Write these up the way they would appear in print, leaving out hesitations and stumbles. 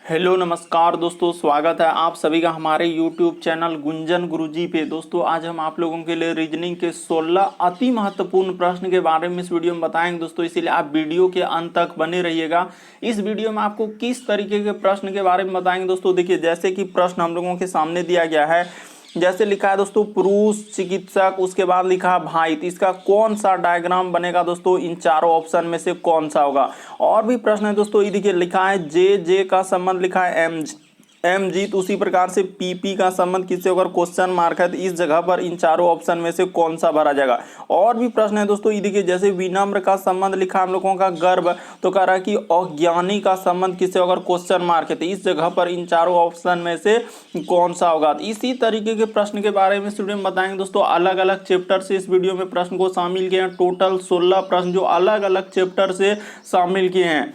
Hello नमस्कार दोस्तों, स्वागत है आप सभी का हमारे YouTube चैनल गुंजन गुरुजी पे। दोस्तों आज हम आप लोगों के लिए रीजनिंग के 16 अति महत्वपूर्ण प्रश्न के बारे में इस वीडियो में बताएंगे दोस्तों, इसीलिए आप वीडियो के अंत तक बने रहिएगा। इस वीडियो में आपको किस तरीके के प्रश्न के बारे में बताएंगे दोस्तों। देखिए, जैसे कि प्रश्न हम लोगों के सामने दिया गया है, जैसे लिखा है दोस्तों पुरुष चिकित्सक, उसके बाद लिखा है भाई, तो इसका कौन सा डायग्राम बनेगा दोस्तों, इन चारों ऑप्शन में से कौन सा होगा। और भी प्रश्न है दोस्तों, ये देखिए लिखा है जे जे का संबंध लिखा है एम जी, तो उसी प्रकार से पी का संबंध किससे होगा, क्वेश्चन मार्क है, तो इस जगह पर इन चारों ऑप्शन में से कौन सा भरा जाएगा। और भी प्रश्न है दोस्तों, ये देखिए जैसे विनम्र का संबंध लिखा हम लोगों का गर्व, तो कह रहा है कि अज्ञानी का संबंध किससे होगा, क्वेश्चन मार्क है, तो इस जगह पर इन चारों ऑप्शन में से कौन सा होगा। तो इसी तरीके के प्रश्न के बारे में स्टूडेंट बताएंगे दोस्तों। अलग अलग चैप्टर से इस वीडियो में प्रश्न को शामिल किए हैं, टोटल 16 प्रश्न जो अलग अलग चैप्टर से शामिल किए हैं।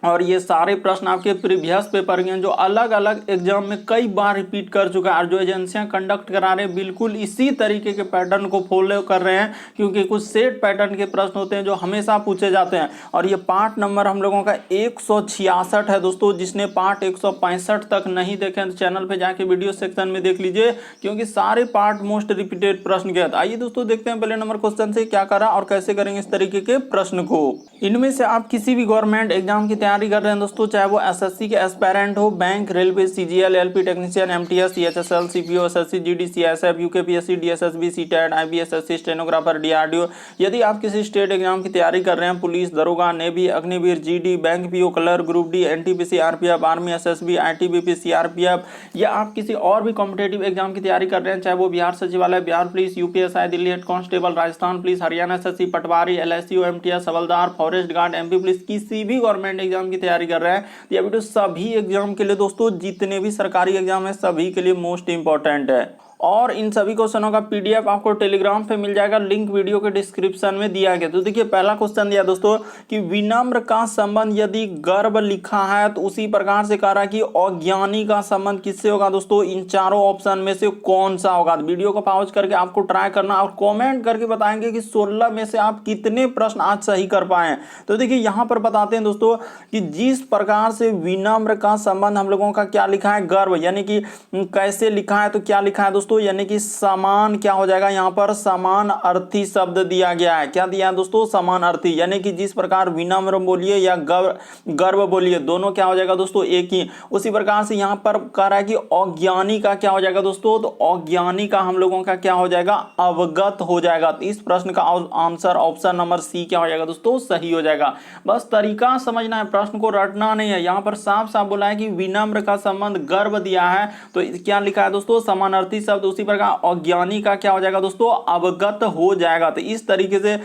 और ये सारे प्रश्न आपके प्रीवियस पेपर के हैं जो अलग अलग एग्जाम में कई बार रिपीट कर चुका है, और जो एजेंसियां कंडक्ट करा रहे हैं बिल्कुल इसी तरीके के पैटर्न को फॉलो कर रहे हैं, क्योंकि कुछ सेट पैटर्न के प्रश्न होते हैं जो हमेशा पूछे जाते हैं। और ये पार्ट नंबर हम लोगों का 166 है दोस्तों। जिसने पार्ट 165 तक नहीं देखे तो चैनल पर जाके वीडियो सेक्शन में देख लीजिए, क्योंकि सारे पार्ट मोस्ट रिपीटेड प्रश्न के। आइए दोस्तों देखते हैं पहले नंबर क्वेश्चन से क्या करा और कैसे करेंगे इस तरीके के प्रश्न को। इनमें से आप किसी भी गवर्नमेंट एग्जाम की तैयारी कर रहे हैं दोस्तों, चाहे वो एसएससी के एस्पायरेंट हो, bank, railway, CGL, LP technician, MTS, CHSL, CPO, SSC, GD, CSF, UKPSC, DSSB, CTET, IBSSC, stenographer, DRDO. यदि आप किसी स्टेट एग्जाम की तैयारी कर रहे हैं, पुलिस, दरोगा, navy, Agniveer, GD, bank PO, colour, group D, NTPC, RPF, army, SSB, ITBP, CRPF, या आप किसी और भी कॉम्पिटेटिव एग्जाम की तैयारी कर रहे हैं, चाहे वो बिहार सचिवालय, Bihar police, UPSI, Delhi head constable, Rajasthan police, Haryana SSC, पटवारी, एलएसयू, एमटीएस, हवलदार, फॉरेस्ट गार्ड, एमपी पुलिस, किसी भी गवर्नमेंट एग्जाम की तैयारी कर रहे हैं, तो यह वीडियो सभी एग्जाम के लिए दोस्तों, जितने भी सरकारी एग्जाम है सभी के लिए मोस्ट इंपॉर्टेंट है। और इन सभी क्वेश्चनों का पीडीएफ आपको टेलीग्राम पे मिल जाएगा, लिंक वीडियो के डिस्क्रिप्शन में दिया गया। तो देखिए पहला क्वेश्चन दिया दोस्तों कि विनम्र का संबंध यदि गर्व लिखा है, तो उसी प्रकार से कह रहा है कि अज्ञानी का संबंध किससे होगा दोस्तों, इन चारों ऑप्शन में से कौन सा होगा। तो वीडियो को पॉज करके आपको ट्राई करना और कॉमेंट करके बताएंगे कि 16 में से आप कितने प्रश्न आज सही कर पाए। तो देखिए यहाँ पर बताते हैं दोस्तों कि जिस प्रकार से विनम्र का संबंध हम लोगों का क्या लिखा है, गर्व, यानी कि कैसे लिखा है, तो क्या लिखा है दोस्तों, यानी कि समान क्या हो जाएगा, यहाँ पर समान अर्थी शब्द दिया गया है। क्या दिया है दोस्तों, समान अर्थी, यानी कि जिस प्रकार विनम्र बोलिए या गर्व बोलिए, दोनों क्या हो जाएगा दोस्तों, एक ही। उसी प्रकार से यहाँ पर कह रहा है कि अज्ञानी का क्या हो जाएगा दोस्तों, तो अज्ञानी का हम लोगों का क्या हो जाएगा, अवगत हो जाएगा। तो इस प्रश्न का आंसर ऑप्शन नंबर सी क्या हो जाएगा दोस्तों, सही हो जाएगा। बस तरीका समझना है, प्रश्न को रटना नहीं है। यहाँ पर साफ साफ बोला है कि विनम्र का संबंध गर्व दिया है, तो क्या लिखा है दोस्तों, समानार्थी शब्द। उसी प्रकार अज्ञानी का क्या हो जाएगा दोस्तों, अवगत हो जाएगा। तो इस तरीके से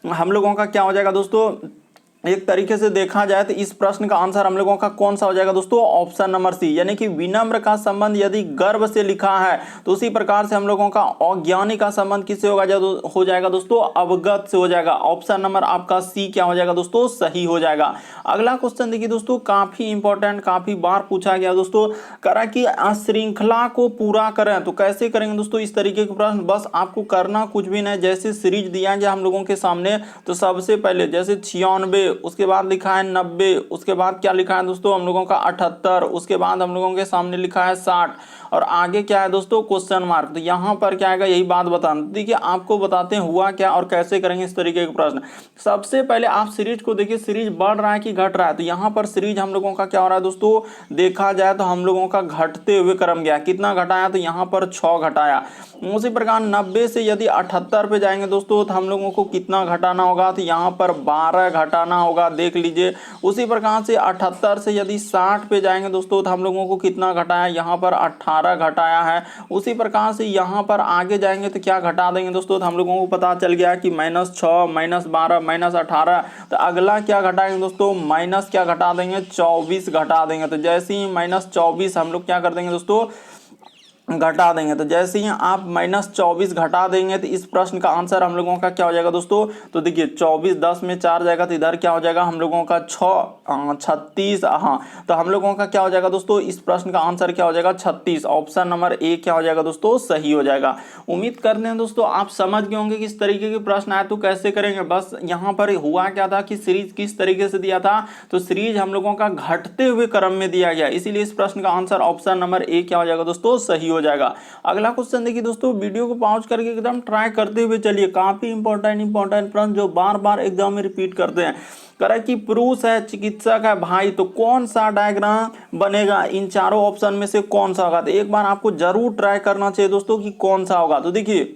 हम लोगों का क्या हो जाएगा दोस्तों, एक तरीके से देखा जाए तो इस प्रश्न का आंसर हम लोगों का कौन सा हो जाएगा दोस्तों, ऑप्शन नंबर सी, यानी कि विनम्र का संबंध यदि गर्व से लिखा है, तो उसी प्रकार से हम लोगों का अज्ञानी का संबंध किससे हो जाएगा दोस्तों, अवगत से हो जाएगा। ऑप्शन नंबर आपका सी क्या हो जाएगा दोस्तों, सही हो जाएगा। अगला क्वेश्चन देखिए दोस्तों, काफी इंपॉर्टेंट, काफी बार पूछा गया दोस्तों, करा कि श्रृंखला को पूरा करें। तो कैसे करेंगे दोस्तों इस तरीके के प्रश्न, बस आपको करना कुछ भी नहीं, जैसे सीरीज दिया गया हम लोगों के सामने, तो सबसे पहले जैसे 96, उसके बाद लिखा है 90, उसके बाद क्या लिखा है दोस्तों हम लोगों का 78, उसके बाद हम लोगों के सामने लिखा है 60, और आगे क्या है दोस्तों, क्वेश्चन मार्क। तो यहाँ पर क्या आएगा, यही बात बताना। देखिए आपको बताते हैं हुआ क्या और कैसे करेंगे इस तरीके के प्रश्न। सबसे पहले आप सीरीज को देखिए, सीरीज बढ़ रहा है कि घट रहा है। तो यहाँ पर सीरीज हम लोगों का क्या हो रहा है दोस्तों, देखा जाए तो हम लोगों का घटते हुए क्रम गया। कितना घटाया, तो यहाँ पर 6 घटाया। उसी प्रकार 90 से यदि 78 पे जाएंगे दोस्तों, तो हम लोगों को कितना घटाना होगा, तो यहाँ पर 12 घटाना होगा, देख लीजिए। उसी प्रकार से 78 से यदि 60 पे जाएंगे दोस्तों, तो हम लोगों को कितना घटाया, यहाँ पर 18 घटाया है। उसी प्रकार से यहाँ पर आगे जाएंगे तो क्या घटा देंगे दोस्तों, तो हम लोगों को पता चल गया कि -6, -12, -18। तो अगला क्या घटाएंगे दोस्तों, माइनस क्या घटा देंगे, 24 घटा देंगे। तो जैसे ही -24 हम लोग क्या कर देंगे दोस्तों, घटा देंगे। तो जैसे ही आप -24 घटा देंगे तो इस प्रश्न का आंसर हम लोगों का क्या हो जाएगा दोस्तों। तो देखिए 24 10 में 4 जाएगा तो इधर क्या हो जाएगा हम लोगों का 36। हाँ, तो हम लोगों का क्या हो जाएगा दोस्तों, इस प्रश्न का आंसर क्या हो जाएगा 36। ऑप्शन नंबर ए क्या हो जाएगा दोस्तों, सही हो जाएगा। उम्मीद करते हैं दोस्तों आप समझ गए होंगे कि इस तरीके के प्रश्न आए तो कैसे करेंगे। बस यहाँ पर हुआ क्या था कि सीरीज किस तरीके से दिया था, तो सीरीज हम लोगों का घटते हुए क्रम में दिया गया, इसीलिए इस प्रश्न का आंसर ऑप्शन नंबर ए क्या हो जाएगा दोस्तों, सही हो जाएगा। अगला क्वेश्चन देखिए दोस्तों, वीडियो को पॉज करके एकदम ट्राई करते हुए चलिए, काफी इंपॉर्टेंट प्रश्न जो बार बार एग्जाम में रिपीट करते हैं। कह कि पुरुष है, चिकित्सक है, भाई, तो कौन सा डायग्राम बनेगा, इन चारों ऑप्शन में से कौन सा होगा। तो एक बार आपको जरूर ट्राई करना चाहिए दोस्तों कि कौन सा होगा। तो देखिए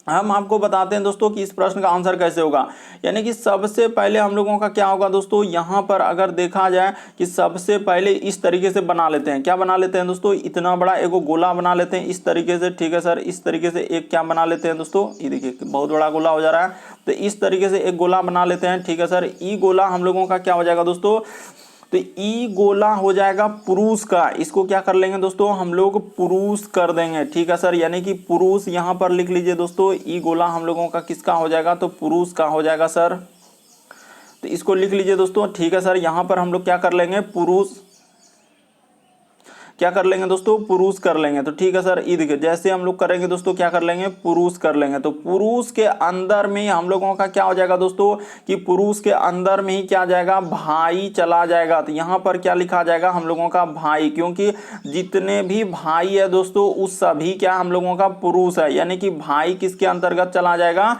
हम आपको बताते हैं दोस्तों कि इस प्रश्न का आंसर कैसे होगा। यानी कि सबसे पहले हम लोगों का क्या होगा दोस्तों, यहाँ पर अगर देखा जाए कि सबसे पहले इस तरीके से बना लेते हैं। क्या बना लेते हैं दोस्तों, इतना बड़ा एक गोला बना लेते हैं इस तरीके से, ठीक है सर। इस तरीके से एक क्या बना लेते हैं दोस्तों, ये देखिए बहुत बड़ा गोला हो जा रहा है, तो इस तरीके से एक गोला बना लेते हैं, ठीक है सर। ई गोला हम लोगों का क्या हो जाएगा दोस्तों, तो ई गोला हो जाएगा पुरुष का। इसको क्या कर लेंगे दोस्तों, हम लोग पुरुष कर देंगे, ठीक है सर। यानी कि पुरुष यहाँ पर लिख लीजिए दोस्तों, ई गोला हम लोगों का किसका हो जाएगा, तो पुरुष का हो जाएगा सर। तो इसको लिख लीजिए दोस्तों, ठीक है सर। यहाँ पर हम लोग क्या कर लेंगे, पुरुष क्या कर लेंगे दोस्तों, पुरुष कर लेंगे। तो ठीक है सर, ये देखिए जैसे हम लोग करेंगे दोस्तों, क्या कर लेंगे, पुरुष कर लेंगे। तो पुरुष के अंदर में हम लोगों का क्या हो जाएगा दोस्तों, कि पुरुष के अंदर में ही क्या जाएगा, भाई चला जाएगा। तो यहाँ पर क्या लिखा जाएगा हम लोगों का, भाई, क्योंकि जितने भी भाई है दोस्तों उस सभी क्या हम लोगों का पुरुष है। यानी कि भाई किसके अंतर्गत चला जाएगा,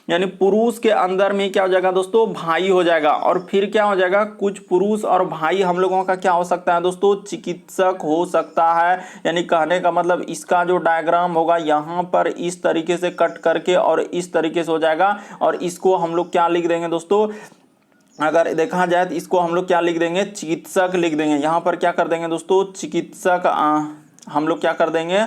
यानी पुरुष के अंदर में क्या हो जाएगा दोस्तों, भाई हो जाएगा। और फिर क्या हो जाएगा, कुछ पुरुष और भाई हम लोगों का क्या हो सकता है दोस्तों, चिकित्सक हो सकता है। यानी कहने का मतलब इसका जो डायग्राम होगा यहाँ पर इस तरीके से कट करके और इस तरीके से हो जाएगा। और इसको हम लोग क्या लिख देंगे दोस्तों, अगर देखा जाए तो इसको हम लोग क्या लिख देंगे, चिकित्सक लिख देंगे। यहाँ पर क्या कर देंगे दोस्तों, चिकित्सक हम लोग क्या कर देंगे,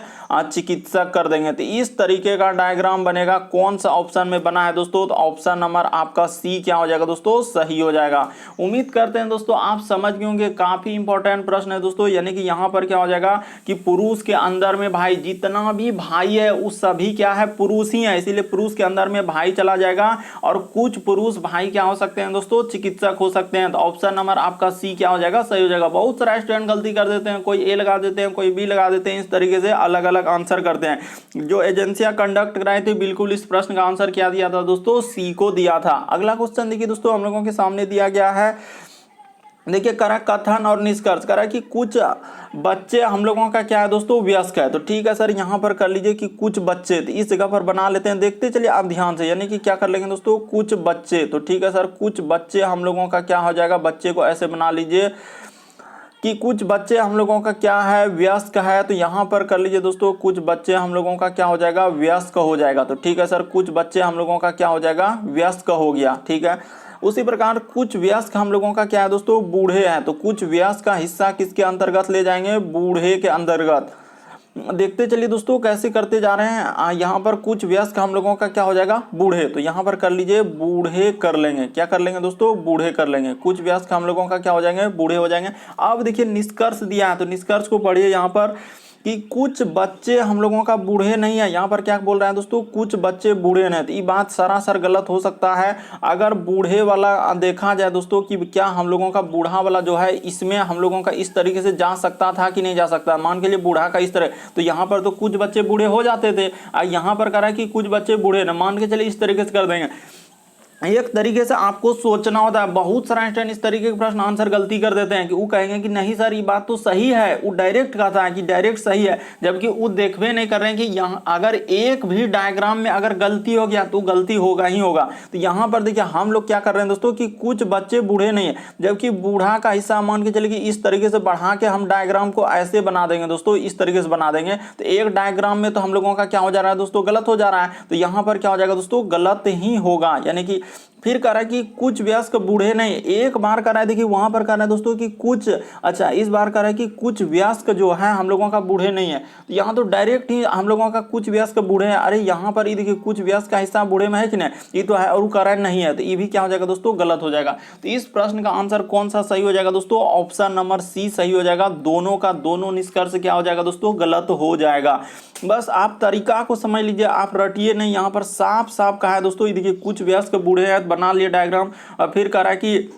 चिकित्सक कर देंगे। तो इस तरीके का डायग्राम बनेगा। कौन सा ऑप्शन में बना है दोस्तों, तो ऑप्शन नंबर आपका सी क्या हो जाएगा दोस्तों, सही हो जाएगा। उम्मीद करते हैं दोस्तों आप समझ गए होंगे, काफी इंपॉर्टेंट प्रश्न है दोस्तों। यानी कि यहाँ पर क्या हो जाएगा कि पुरुष के अंदर में भाई, जितना भी भाई है उस सभी क्या है, पुरुष ही है, इसीलिए पुरुष के अंदर में भाई चला जाएगा। और कुछ पुरुष भाई क्या हो सकते हैं दोस्तों, चिकित्सक हो सकते हैं। तो ऑप्शन नंबर आपका सी क्या हो जाएगा, सही हो जाएगा। बहुत सारे स्टूडेंट गलती कर देते हैं, कोई ए लगा देते हैं, कोई बी लगा देते हैं, इस तरीके से अलग अलग आंसर करते हैं। जो एजेंसियां कंडक्ट कराई थी बिल्कुल इस प्रश्न का आंसर क्या दिया था दोस्तों, सी को दिया था। अगला क्वेश्चन देखिए दोस्तों, हम लोगों के सामने दिया गया है, देखिए करा कथन और निष्कर्ष करा कि कुछ बच्चे हम लोगों का क्या है दोस्तों, वयस्क है। तो ठीक है सर, यहाँ पर कर लीजिए कि कुछ बच्चे, तो इस जगह पर बना लेते हैं, देखते चलिए आप ध्यान से। यानी कि क्या कर लेंगे दोस्तों, कुछ बच्चे। तो ठीक है सर, कुछ बच्चे हम लोगों का क्या हो जाएगा, बच्चे को ऐसे बना लीजिए कि कुछ बच्चे हम लोगों का क्या है, वयस्क है। तो यहाँ पर कर लीजिए दोस्तों, कुछ बच्चे हम लोगों का क्या हो जाएगा, वयस्क हो जाएगा। तो ठीक है सर, कुछ बच्चे हम लोगों का क्या हो जाएगा, वयस्क हो गया, ठीक है। उसी प्रकार कुछ वयस्क हम लोगों का क्या है दोस्तों, बूढ़े हैं। तो कुछ वयस्क का हिस्सा किसके अंतर्गत ले जाएंगे, बूढ़े के अंतर्गत। देखते चलिए दोस्तों कैसे करते जा रहे हैं। यहाँ पर कुछ वयस्क हम लोगों का क्या हो जाएगा, बूढ़े। तो यहाँ पर कर लीजिए बूढ़े कर लेंगे। क्या कर लेंगे दोस्तों, बूढ़े कर लेंगे। कुछ वयस्क हम लोगों का क्या हो जाएंगे, बूढ़े हो जाएंगे। अब देखिए निष्कर्ष दिया है, तो निष्कर्ष को पढ़िए यहाँ पर कि कुछ बच्चे हम लोगों का बूढ़े नहीं है। यहाँ पर क्या बोल रहे हैं दोस्तों, कुछ बच्चे बूढ़े नहीं। तो ये बात सरासर गलत हो सकता है। अगर बूढ़े वाला देखा जाए दोस्तों कि क्या हम लोगों का बूढ़ा वाला जो है, इसमें हम लोगों का इस तरीके से जा सकता था कि नहीं जा सकता। मान के लिए बूढ़ा का इस तरह, तो यहाँ पर तो कुछ बच्चे बूढ़े हो जाते थे। यहाँ पर कह रहा है कि कुछ बच्चे बूढ़े ना, मान के चलिए इस तरीके से कर देंगे। एक तरीके से आपको सोचना होता है। बहुत सारा स्टूडेंट इस तरीके के प्रश्न आंसर गलती कर देते हैं कि वो कहेंगे कि नहीं सर ये बात तो सही है, वो डायरेक्ट कहता है कि डायरेक्ट सही है, जबकि वो देखवे नहीं कर रहे हैं कि यहाँ अगर एक भी डायग्राम में अगर गलती हो गया तो गलती होगा ही होगा। तो यहाँ पर देखिए हम लोग क्या कर रहे हैं दोस्तों कि कुछ बच्चे बूढ़े नहीं है, जबकि बूढ़ा का हिस्सा मान के चलिए कि इस तरीके से बढ़ा के हम डायग्राम को ऐसे बना देंगे दोस्तों, इस तरीके से बना देंगे। तो एक डायग्राम में तो हम लोगों का क्या हो जा रहा है दोस्तों, गलत हो जा रहा है। तो यहाँ पर क्या हो जाएगा दोस्तों, गलत ही होगा। यानी कि फिर कह रहा है कि कुछ वयस्क बूढ़े नहीं, एक बार कह रहा है, देखिए वहां पर कह रहा है दोस्तों कि कुछ, अच्छा इस बार कह रहा है कि कुछ वयस्क जो है हम लोगों का बूढ़े नहीं है, तो यहाँ तो डायरेक्ट ही हम लोगों का कुछ वयस्क बूढ़े हैं। अरे यहाँ पर ये देखिए कुछ वयस्क का हिस्सा बूढ़े में है कि नहीं, ये तो है, और कह रहा है नहीं है, तो ये भी क्या हो जाएगा दोस्तों, गलत हो जाएगा। तो इस प्रश्न का आंसर कौन सा सही हो जाएगा दोस्तों, ऑप्शन नंबर सी सही हो जाएगा। दोनों का दोनों निष्कर्ष क्या हो जाएगा दोस्तों, गलत हो जाएगा। बस आप तरीका को समझ लीजिए, आप रटिए नहीं, यहाँ पर साफ साफ कहा है दोस्तों, ये देखिए कुछ वयस्क बूढ़े हैं, बना लिए डायग्राम। और फिर कह रहा है कि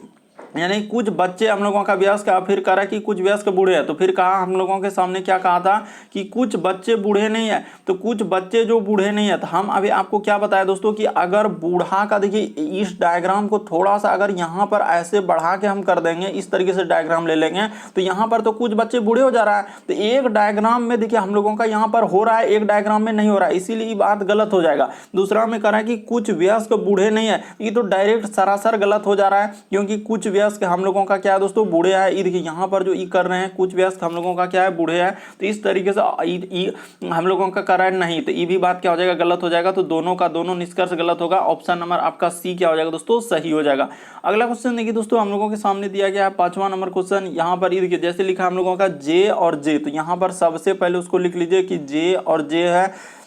यानी कुछ बच्चे हम लोगों का वयस्क, फिर कह रहा है कि कुछ वयस्क बूढ़े हैं, तो फिर कहा हम लोगों के सामने क्या कहा था कि कुछ बच्चे बूढ़े नहीं है, तो कुछ बच्चे जो बूढ़े नहीं है, तो हम अभी आपको क्या बताया दोस्तों कि अगर बूढ़ा का, देखिए इस डायग्राम को थोड़ा सा अगर यहाँ पर ऐसे बढ़ा के हम कर देंगे, इस तरीके से डायग्राम ले लेंगे, तो यहाँ पर तो कुछ बच्चे बूढ़े हो जा रहा है, तो एक डायग्राम में देखिए हम लोगों का यहाँ पर हो रहा है, एक डायग्राम में नहीं हो रहा है, इसीलिए ये बात गलत हो जाएगा। दूसरा में कह रहा है कि कुछ वयस्क बूढ़े नहीं है, ये तो डायरेक्ट सरासर गलत हो जा रहा है, क्योंकि कुछ वयस्क हम लोगों का क्या है दोस्तों, बूढ़े है। ये देखिए यहाँ पर जो ई कर रहे हैं, कुछ वयस्क हम लोगों का क्या है, बूढ़े है, तो इस तरीके से हम लोगों का कर रहा है नहीं, तो ये भी बात क्या हो जाएगा, गलत हो जाएगा। तो दोनों का दोनों निष्कर्ष गलत होगा। ऑप्शन नंबर आपका सी क्या हो जाएगा दोस्तों, सही हो जाएगा। अगला क्वेश्चन देखिए दोस्तों, हम लोगों के सामने दिया गया है 5वां नंबर क्वेश्चन। यहाँ पर ये देखिए जैसे लिखा हम लोगों का जे और जे, तो यहाँ पर सबसे पहले उसको लिख लीजिए कि जे और जे है,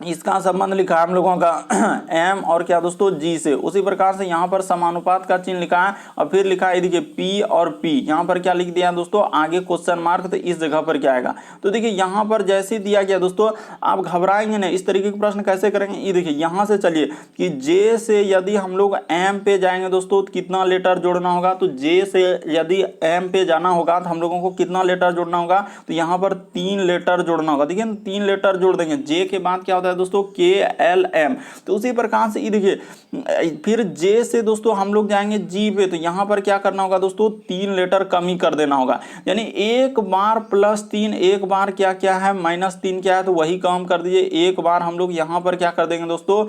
इसका संबंध लिखा है हम लोगों का एम और क्या दोस्तों, जी से। उसी प्रकार से यहाँ पर समानुपात का चिन्ह लिखा है, और फिर लिखा है देखिए पी और पी, यहाँ पर क्या लिख दिया है दोस्तों, आगे क्वेश्चन मार्क, तो इस जगह पर क्या आएगा। तो देखिए यहाँ पर जैसे दिया गया दोस्तों, आप घबराएंगे नहीं, इस तरीके के प्रश्न कैसे करेंगे, ये देखिए यहाँ से चलिए कि जे से यदि हम लोग एम पे जाएंगे दोस्तों, तो कितना लेटर जोड़ना होगा, तो जे से यदि एम पे जाना होगा तो हम लोगों को कितना लेटर जोड़ना होगा, तो यहाँ पर 3 लेटर जोड़ना होगा। देखिए 3 लेटर जोड़ देंगे, जे के बाद क्या होता है दोस्तों, के एल एम। तो उसी प्रकार से ये देखिए फिर जे से दोस्तों हम लोग जाएंगे जी पे, तो यहां पर क्या करना होगा दोस्तों, 3 लेटर कम ही कर देना होगा, यानी एक बार +3, एक बार क्या क्या है -3 क्या है, तो वही काम कर दीजिए। एक बार हम लोग यहां पर क्या कर देंगे दोस्तों,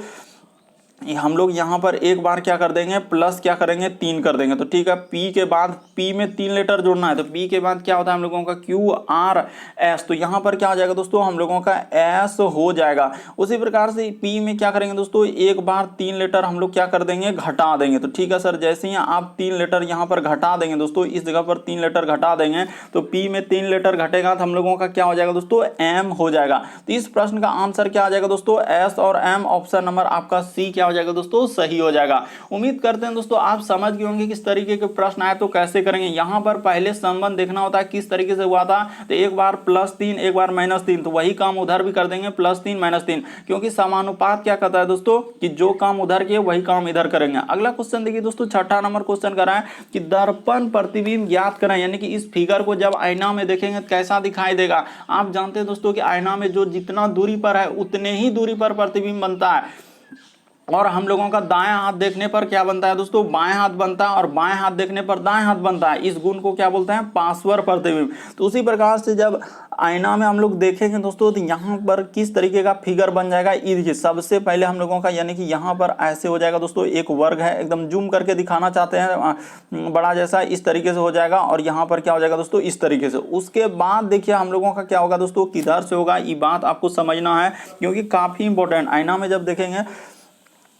हम लोग यहाँ पर एक बार क्या कर देंगे, प्लस क्या करेंगे, 3 कर देंगे। तो ठीक है, पी के बाद, पी में 3 लेटर जोड़ना है, तो पी के बाद क्या होता है हम लोगों का क्यू आर एस, तो यहाँ पर क्या हो जाएगा दोस्तों, हम लोगों का एस हो जाएगा। उसी प्रकार से पी में क्या करेंगे दोस्तों, एक बार 3 लेटर हम लोग क्या कर देंगे, घटा देंगे। तो ठीक है सर, जैसे ही आप 3 लेटर यहाँ पर घटा देंगे दोस्तों, इस जगह पर 3 लेटर घटा देंगे, तो पी में 3 लेटर घटेगा तो हम लोगों का क्या हो जाएगा दोस्तों, एम हो जाएगा। तो इस प्रश्न का आंसर क्या आ जाएगा दोस्तों, एस और एम। ऑप्शन नंबर आपका सी क्या हो जाएगा दोस्तों, सही हो जाएगा। उम्मीद करते हैं दोस्तों आप समझ गए होंगे किस तरीके के प्रश्न आए तो कैसे करेंगे। यहां पर पहले संबंध देखना होता है किस तरीके से हुआ था, तो एक बार +3 एक बार -3, तो वही काम उधर भी कर देंगे, +3 -3, क्योंकि समानुपात क्या कहता है दोस्तों कि जो काम उधर किए वही काम इधर करेंगे। अगला क्वेश्चन देखिए दोस्तों, 6ठा नंबर क्वेश्चन कर रहा है कि दर्पण प्रतिबिंब ज्ञात करें, यानी कि इस फिगर को जब आईना में देखेंगे तो कैसा दिखाई देगा। आप जानते हैं दोस्तों कि आईना में जो जितना दूरी पर है उतने ही दूरी पर प्रतिबिंब बनता है, और हम लोगों का दाएं हाथ देखने पर क्या बनता है दोस्तों, बाएं हाथ बनता है, और बाएं हाथ देखने पर दाएं हाथ बनता है। इस गुण को क्या बोलते हैं, पार्श्व प्रतिबिंब। तो उसी प्रकार से जब आईना में हम लोग देखेंगे दोस्तों, तो यहाँ पर किस तरीके का फिगर बन जाएगा, ये देखिए सबसे पहले हम लोगों का, यानी कि यहाँ पर ऐसे हो जाएगा दोस्तों, एक वर्ग है, एकदम जूम करके दिखाना चाहते हैं बड़ा जैसा, इस तरीके से हो जाएगा, और यहाँ पर क्या हो जाएगा दोस्तों, इस तरीके से। उसके बाद देखिए हम लोगों का क्या होगा दोस्तों, किधर से होगा, ये बात आपको समझना है, क्योंकि काफी इंपॉर्टेंट। आईना में जब देखेंगे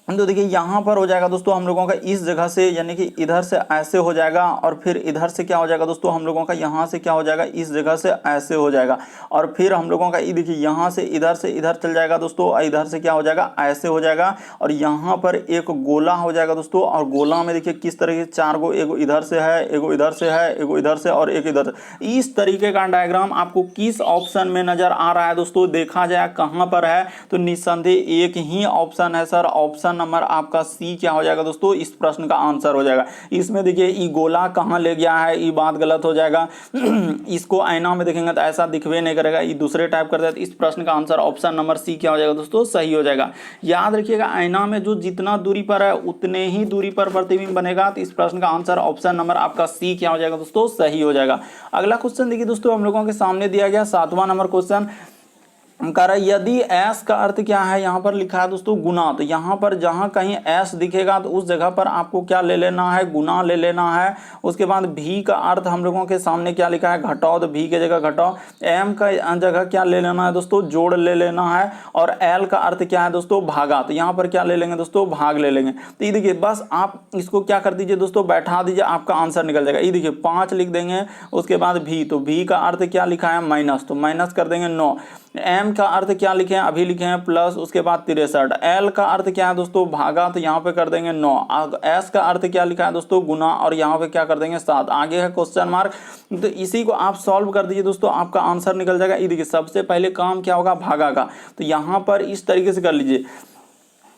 तो देखिए यहाँ पर हो जाएगा दोस्तों हम लोगों का इस जगह से, यानी कि इधर से ऐसे हो जाएगा, और फिर इधर से क्या हो जाएगा दोस्तों हम लोगों का, यहाँ से क्या हो जाएगा, इस जगह से ऐसे हो जाएगा, और फिर हम लोगों का ये देखिए यहाँ से इधर चल जाएगा दोस्तों, और इधर से क्या हो जाएगा, ऐसे हो जाएगा, और यहाँ पर एक गोला हो जाएगा दोस्तों, और गोला में देखिए किस तरीके से 4 गो, एगो इधर से है, एगो इधर से है, एगो इधर से, और एक इधर से। इस तरीके का डायग्राम आपको किस ऑप्शन में नजर आ रहा है दोस्तों, देखा जाए कहाँ पर है, तो निस्संदेह एक ही ऑप्शन है सर, ऑप्शन नंबर आपका सी क्या हो जाएगा दोस्तों, इस प्रश्न का आंसर हो जाएगा। इसमें देखिए ई गोला कहाँ ले गया है, ये बात गलत हो जाएगा। इसको आईना में देखेंगे तो ऐसा दिखवे नहीं करेगा, ये दूसरे टाइप करता है, तो इस प्रश्न का आंसर ऑप्शन नंबर सी क्या हो जाएगा दोस्तों, सही हो जाएगा। याद रखिएगा आईना में जो जितना दूरी पर है उतने ही दूरी पर प्रतिबिंब बनेगा, तो इस प्रश्न का आंसर ऑप्शन नंबर आपका सी क्या हो जाएगा दोस्तों, सही हो जाएगा। अगला क्वेश्चन देखिए दोस्तों, हम लोगों के सामने दिया गया 7वां नंबर क्वेश्चन, कह रहा है यदि एस का अर्थ क्या है, यहाँ पर लिखा है दोस्तों गुना, तो यहाँ पर जहाँ कहीं एस दिखेगा तो उस जगह पर आपको क्या ले लेना है, गुना ले लेना है। उसके बाद भी का अर्थ हम लोगों के सामने क्या लिखा है, घटाओ, तो भी की जगह घटाओ। एम का जगह क्या ले लेना है दोस्तों, जोड़ ले लेना है। और एल का अर्थ क्या है दोस्तों, भागा, तो यहाँ पर क्या ले लेंगे दोस्तों, भाग ले लेंगे। तो ये देखिए बस आप इसको क्या कर दीजिए दोस्तों, बैठा दीजिए, आपका आंसर निकल जाएगा। ये देखिए 5 लिख देंगे, उसके बाद भी, तो भी का अर्थ क्या लिखा है, माइनस, तो माइनस कर देंगे 9। एम का अर्थ क्या लिखे हैं, अभी लिखे हैं प्लस, उसके बाद 63। एल का अर्थ क्या है दोस्तों, भागा, तो यहाँ पे कर देंगे 9। एस का अर्थ क्या लिखा है दोस्तों, गुना, और यहाँ पे क्या कर देंगे 7। आगे है क्वेश्चन मार्क, तो इसी को आप सॉल्व कर दीजिए दोस्तों, आपका आंसर निकल जाएगा। ये देखिए सबसे पहले काम क्या होगा, भागा का, तो यहाँ पर इस तरीके से कर लीजिए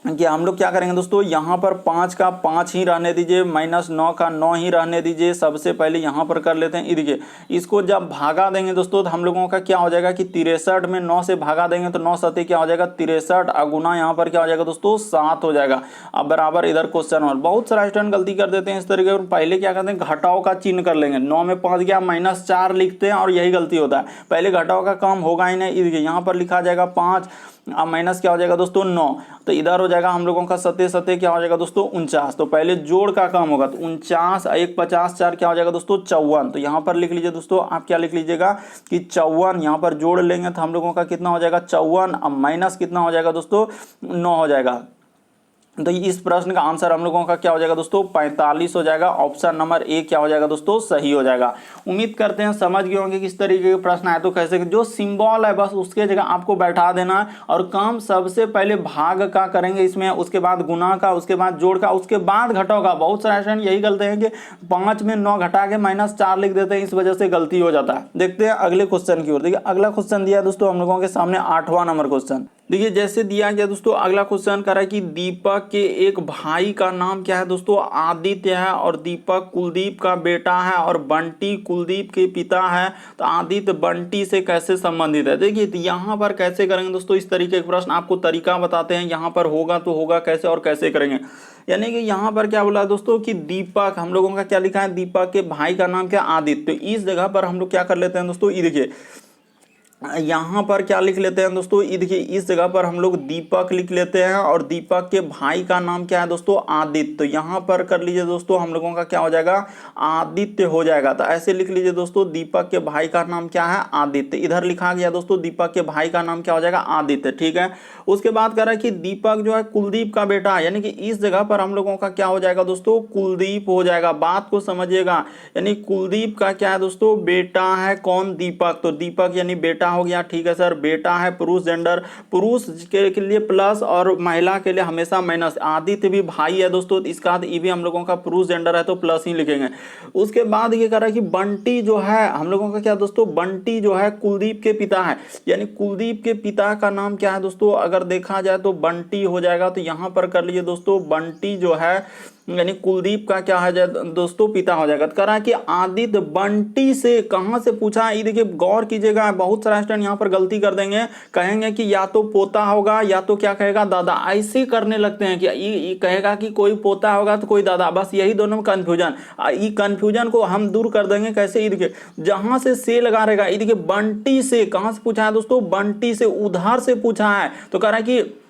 कि हम लोग क्या करेंगे दोस्तों, यहाँ पर 5 का 5 ही रहने दीजिए, माइनस 9 का 9 ही रहने दीजिए। सबसे पहले यहाँ पर कर लेते हैं। ये देखिए इसको जब भागा देंगे दोस्तों तो हम लोगों का क्या हो जाएगा कि 63 में 9 से भागा देंगे तो 9 सते क्या हो जाएगा 63, अगुना यहाँ पर क्या हो जाएगा दोस्तों 7 हो जाएगा। अब बराबर इधर क्वेश्चन और बहुत सारा स्टूडेंट गलती कर देते हैं इस तरीके पर, पहले क्या करते हैं घटाओ का चिन्ह कर लेंगे, 9 में 5 गया -4 लिखते हैं और यही गलती होता है, पहले घटाओ का काम होगा ही नहीं। देखिए यहाँ पर लिखा जाएगा 5, अब माइनस क्या हो जाएगा दोस्तों 9, तो इधर हो जाएगा हम लोगों का सते सते क्या हो जाएगा दोस्तों 49। तो पहले जोड़ का काम होगा, तो 49 1 50 4 क्या हो जाएगा दोस्तों 54। तो यहाँ पर लिख लीजिए दोस्तों, आप क्या लिख लीजिएगा कि 54, यहाँ पर जोड़ लेंगे तो हम लोगों का कितना हो जाएगा 54, अब माइनस कितना हो जाएगा दोस्तों 9 हो जाएगा। तो इस प्रश्न का आंसर हम लोगों का क्या हो जाएगा दोस्तों 45 हो जाएगा। ऑप्शन नंबर ए क्या हो जाएगा दोस्तों सही हो जाएगा। उम्मीद करते हैं समझ गए होंगे किस तरीके के प्रश्न आए, तो कैसे जो सिंबल है बस उसके जगह आपको बैठा देना है और काम सबसे पहले भाग का करेंगे इसमें, उसके बाद गुना का, उसके बाद जोड़ का, उसके बाद घटाओ का। बहुत सारे स्टूडेंट यही करते हैं कि 5 में 9 घटा के -4 लिख देते हैं, इस वजह से गलती हो जाता है। देखते हैं अगले क्वेश्चन की ओर। देखिए अगला क्वेश्चन दिया दोस्तों हम लोगों के सामने 8वां नंबर क्वेश्चन। देखिए जैसे दिया गया दोस्तों, अगला क्वेश्चन कर रहा है कि दीपक के एक भाई का नाम क्या है दोस्तों आदित्य है, और दीपक कुलदीप का बेटा है, और बंटी कुलदीप के पिता है, तो आदित्य बंटी से कैसे संबंधित है। देखिए तो यहाँ पर कैसे करेंगे दोस्तों इस तरीके के प्रश्न, आपको तरीका बताते हैं, यहाँ पर होगा तो होगा कैसे और कैसे करेंगे। यानी कि यहाँ पर क्या बोला दोस्तों कि दीपक, हम लोगों का क्या लिखा है, दीपक के भाई का नाम क्या आदित्य, तो इस जगह पर हम लोग क्या कर लेते हैं दोस्तों, ये देखिए यहाँ पर क्या लिख लेते हैं दोस्तों, ये देखिए इस जगह पर हम लोग दीपक लिख लेते हैं, और दीपक के भाई का नाम क्या है दोस्तों आदित्य, तो यहाँ पर कर लीजिए दोस्तों हम लोगों का क्या हो जाएगा आदित्य हो जाएगा। तो ऐसे लिख लीजिए दोस्तों, दीपक के भाई का नाम क्या है आदित्य, इधर लिखा गया दोस्तों दीपक के भाई का नाम क्या हो जाएगा आदित्य, ठीक है। उसके बाद कह रहा है कि दीपक जो है कुलदीप का बेटा है, यानी कि इस जगह पर हम लोगों का क्या हो जाएगा दोस्तों कुलदीप हो जाएगा। बात को समझिएगा, यानी कुलदीप का क्या है दोस्तों बेटा है कौन, दीपक, तो दीपक यानी बेटा हो गया, ठीक है सर। बेटा है पुरुष जेंडर, पुरुष के लिए प्लस और महिला के लिए हमेशा माइनस। आदित्य भी भाई है दोस्तों, तो इसका ये भी हम लोगों का पुरुष जेंडर है तो प्लस ही लिखेंगे। उसके बाद ये कह रहा है कि बंटी जो है हम लोगों का क्या दोस्तों, बंटी जो है कुलदीप के पिता है, यानी कुलदीप के पिता का नाम क्या है दोस्तों, अगर देखा जाए तो बंटी हो जाएगा। तो यहाँ पर कर लीजिए दोस्तों बंटी जो है यानी कुलदीप का क्या है दोस्तों पिता हो जाएगा। तो कह रहा है कि आदित्य बंटी से कहां से पूछा, ये देखिए गौर कीजिएगा, बहुत सारा स्टूडेंट यहाँ पर गलती कर देंगे, कहेंगे कि या तो पोता होगा या तो क्या कहेगा दादा, ऐसे करने लगते हैं कि ये कहेगा कि कोई पोता होगा तो कोई दादा, बस यही दोनों में कंफ्यूजन। ये कंफ्यूजन को हम दूर कर देंगे कैसे, ये देखिए जहां से लगा रहेगा, ये देखिए बंटी से कहां से पूछा है दोस्तों, बंटी से उधार से पूछा है। तो कह रहा है कि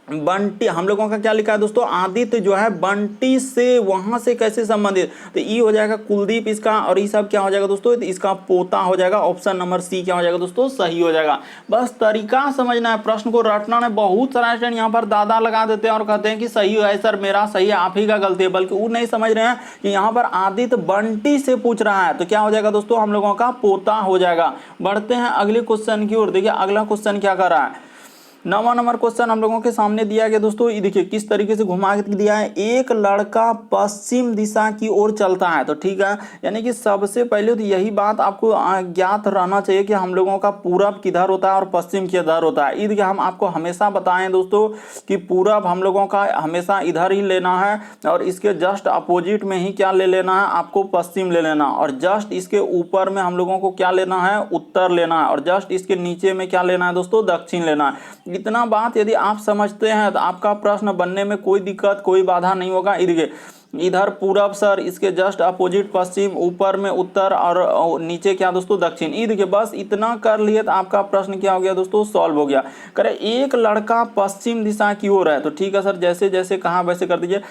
बंटी हम लोगों का क्या लिखा है दोस्तों आदित्य जो है बंटी से वहां से कैसे संबंधित, तो ये हो जाएगा कुलदीप इसका, और ये सब क्या हो जाएगा दोस्तों इसका पोता हो जाएगा। ऑप्शन नंबर सी क्या हो जाएगा दोस्तों सही हो जाएगा। बस तरीका समझना है, प्रश्न को रटना है। बहुत सारा स्टूडेंट यहाँ पर दादा लगा देते हैं और कहते हैं कि सही है सर मेरा सही है, आप ही का गलती है, बल्कि वो नहीं समझ रहे हैं कि यहाँ पर आदित्य बंटी से पूछ रहा है, तो क्या हो जाएगा दोस्तों हम लोगों का पोता हो जाएगा। बढ़ते हैं अगले क्वेश्चन की ओर। देखिए अगला क्वेश्चन क्या कर रहा है, 9वां नंबर क्वेश्चन हम लोगों के सामने दिया गया दोस्तों, ये देखिए किस तरीके से घुमा के दिया है। एक लड़का पश्चिम दिशा की ओर चलता है, तो ठीक है, यानी कि सबसे पहले तो यही बात आपको ज्ञात रहना चाहिए कि हम लोगों का पूरब किधर होता है और पश्चिम किधर होता है। ये देखिए हम आपको हमेशा बताएं दोस्तों कि पूरब हम लोगों का हमेशा इधर ही लेना है, और इसके जस्ट अपोजिट में ही क्या ले लेना है आपको पश्चिम ले लेना, और जस्ट इसके ऊपर में हम लोगों को क्या लेना है उत्तर लेना है, और जस्ट इसके नीचे में क्या लेना है दोस्तों दक्षिण लेना है। इतना बात यदि आप समझते हैं तो आपका प्रश्न बनने में कोई दिक्कत कोई बाधा नहीं होगा। देखिए इधर पूरब सर, इसके जस्ट अपोजिट पश्चिम, ऊपर में उत्तर और नीचे क्या दोस्तों दक्षिण। ये देखिए बस इतना कर लिए तो आपका प्रश्न क्या हो गया दोस्तों, सॉल्व हो गया। करे एक लड़का पश्चिम दिशा की ओर है, तो ठीक है सर, जैसे जैसे कहा वैसे कर दीजिए।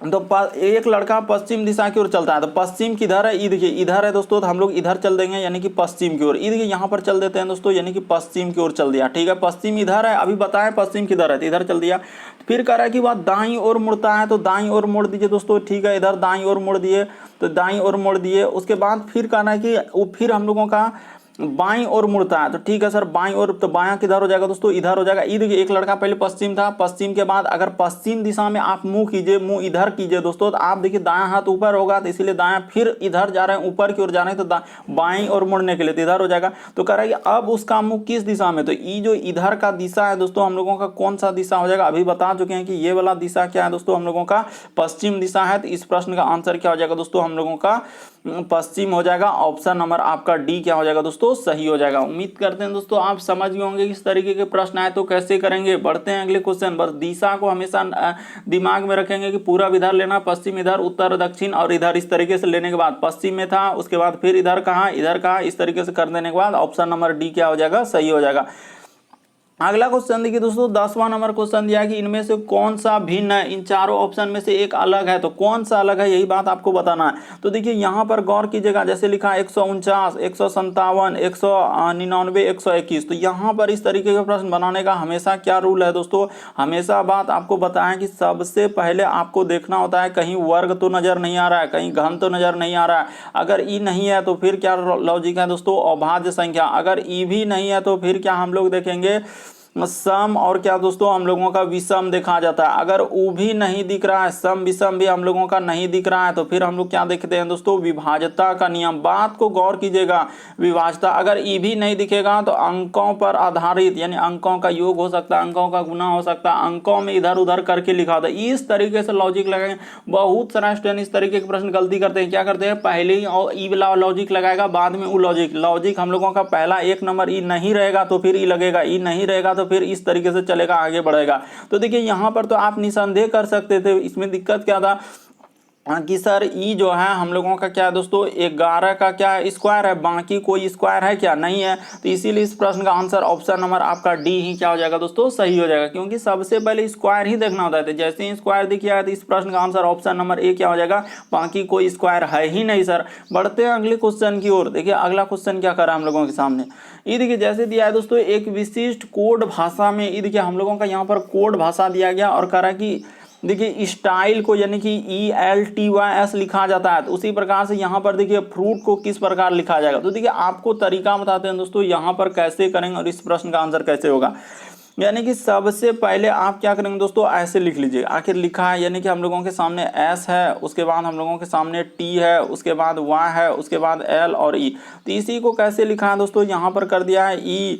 तो एक लड़का पश्चिम दिशा की ओर चलता है, तो पश्चिम किधर है, ये देखिए इधर है दोस्तों, तो हम लोग इधर चल देंगे यानी कि पश्चिम की ओर। ये देखिए यहाँ पर चल देते हैं दोस्तों, यानी कि पश्चिम की ओर चल दिया। ठीक है, पश्चिम इधर है, अभी बताएं पश्चिम किधर है, तो इधर चल दिया। फिर कह रहा है कि वह दाईं ओर मुड़ता है, तो दाईं ओर मोड़ दीजिए दोस्तों। ठीक है, इधर दाईं ओर मोड़ दिए, तो दाईं ओर मोड़ दिए। उसके बाद फिर कहना है कि वो फिर हम लोगों का बाईं ओर मुड़ता है, तो ठीक है सर बाईं ओर, तो बायां किधर हो जाएगा दोस्तों, इधर हो जाएगा। ये देखिए एक लड़का पहले पश्चिम था, पश्चिम के बाद अगर पश्चिम दिशा में आप मुंह कीजिए, मुंह इधर कीजिए दोस्तों, तो आप देखिए दायां हाथ ऊपर होगा, तो इसीलिए दायां, फिर इधर जा रहे हैं ऊपर की ओर जा रहे हैं, तो बाईं ओर मुड़ने के लिए तो इधर हो जाएगा। तो कह रहा है कि अब उसका मुंह किस दिशा में, तो ये जो इधर का दिशा है दोस्तों हम लोगों का कौन सा दिशा हो जाएगा, अभी बता चुके हैं कि ये वाला दिशा क्या है दोस्तों, हम लोगों का पश्चिम दिशा है। तो इस प्रश्न का आंसर क्या हो जाएगा दोस्तों, हम लोगों का पश्चिम हो जाएगा। ऑप्शन नंबर आपका डी क्या हो जाएगा दोस्तों, सही हो जाएगा। उम्मीद करते हैं दोस्तों आप समझ गए होंगे इस तरीके के प्रश्न आए तो कैसे करेंगे। बढ़ते हैं अगले क्वेश्चन। बस दिशा को हमेशा दिमाग में रखेंगे कि पूरा इधर लेना, पश्चिम इधर, उत्तर दक्षिण और इधर, इस तरीके से लेने के बाद पश्चिम में था, उसके बाद फिर इधर कहा, इधर कहा, इस तरीके से कर देने के बाद ऑप्शन नंबर डी क्या हो जाएगा, सही हो जाएगा। अगला क्वेश्चन देखिए दोस्तों, 10वां नंबर क्वेश्चन दिया है कि इनमें से कौन सा भिन्न है, इन चारों ऑप्शन में से एक अलग है, तो कौन सा अलग है यही बात आपको बताना है। तो देखिए यहाँ पर गौर कीजिएगा, जैसे लिखा 149, 157, 199, 121, तो यहाँ पर इस तरीके का प्रश्न बनाने का हमेशा क्या रूल है दोस्तों, हमेशा बात आपको बताएं कि सबसे पहले आपको देखना होता है कहीं वर्ग तो नजर नहीं आ रहा है, कहीं घन तो नजर नहीं आ रहा है। अगर ई नहीं है तो फिर क्या लॉजिक है दोस्तों, अभाज्य संख्या। अगर ई भी नहीं है तो फिर क्या हम लोग देखेंगे, सम, और क्या दोस्तों हम लोगों का विषम देखा जाता है। अगर ऊ भी नहीं दिख रहा है, सम विषम भी हम लोगों का नहीं दिख रहा है, तो फिर हम लोग क्या देखते हैं दोस्तों, विभाज्यता का नियम। बात को गौर कीजिएगा, विभाज्यता। अगर ई भी नहीं दिखेगा तो अंकों पर आधारित, यानी अंकों का योग हो सकता है, अंकों का गुना हो सकता है, अंकों में इधर उधर करके लिखा होता है। इस तरीके से लॉजिक लगाएंगे। बहुत सारा स्टूडेंट इस तरीके के प्रश्न गलती करते हैं, क्या करते हैं, पहले ही ई वाला लॉजिक लगाएगा, बाद में ऊ लॉजिक हम लोगों का पहला एक नंबर ई नहीं रहेगा तो फिर ई लगेगा, ई नहीं रहेगा तो फिर इस तरीके से चलेगा, आगे बढ़ेगा। तो देखिए यहां पर तो आप निसंदेह कर सकते थे, इसमें दिक्कत क्या था कि सर ई जो है हम लोगों का क्या है दोस्तों, 11 का क्या स्क्वायर है, बाकी कोई स्क्वायर है क्या, नहीं है। तो इसीलिए इस प्रश्न का आंसर ऑप्शन नंबर आपका डी ही क्या हो जाएगा दोस्तों, सही हो जाएगा, क्योंकि सबसे पहले स्क्वायर ही देखना होता है। तो जैसे ही स्क्वायर दिखिएगा तो इस प्रश्न का आंसर ऑप्शन नंबर ए क्या हो जाएगा, बाकी कोई स्क्वायर है ही नहीं सर। बढ़ते हैं अगले क्वेश्चन की ओर। देखिए अगला क्वेश्चन क्या कर रहा है हम लोगों के सामने, ये देखिए जैसे दिया है दोस्तों, एक विशिष्ट कोड भाषा में, ये देखिए हम लोगों का यहाँ पर कोड भाषा दिया गया और कह रहा है कि देखिए स्टाइल को यानी कि ELTYS लिखा जाता है, तो उसी प्रकार से यहाँ पर देखिए फ्रूट को किस प्रकार लिखा जाएगा। तो देखिए आपको तरीका बताते हैं दोस्तों यहाँ पर कैसे करेंगे और इस प्रश्न का आंसर कैसे होगा। यानी कि सबसे पहले आप क्या करेंगे दोस्तों, ऐसे लिख लीजिए, आखिर लिखा है यानी कि हम लोगों के सामने S है, उसके बाद हम लोगों के सामने T है, उसके बाद Y है, उसके बाद L और E। तो इसी को कैसे लिखा है दोस्तों, यहाँ पर कर दिया है E,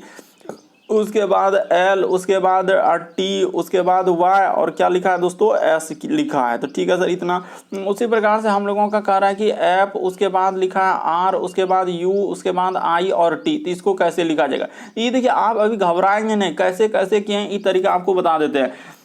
उसके बाद L, उसके बाद T, उसके बाद Y और क्या लिखा है दोस्तों, S लिखा है। तो ठीक है सर इतना। उसी प्रकार से हम लोगों का कह रहा है कि F, उसके बाद लिखा है R, उसके बाद U, उसके बाद I और T। तो इसको कैसे लिखा जाएगा, ये देखिए आप अभी घबराएंगे नहीं, कैसे कैसे किए हैं ये तरीका आपको बता देते हैं।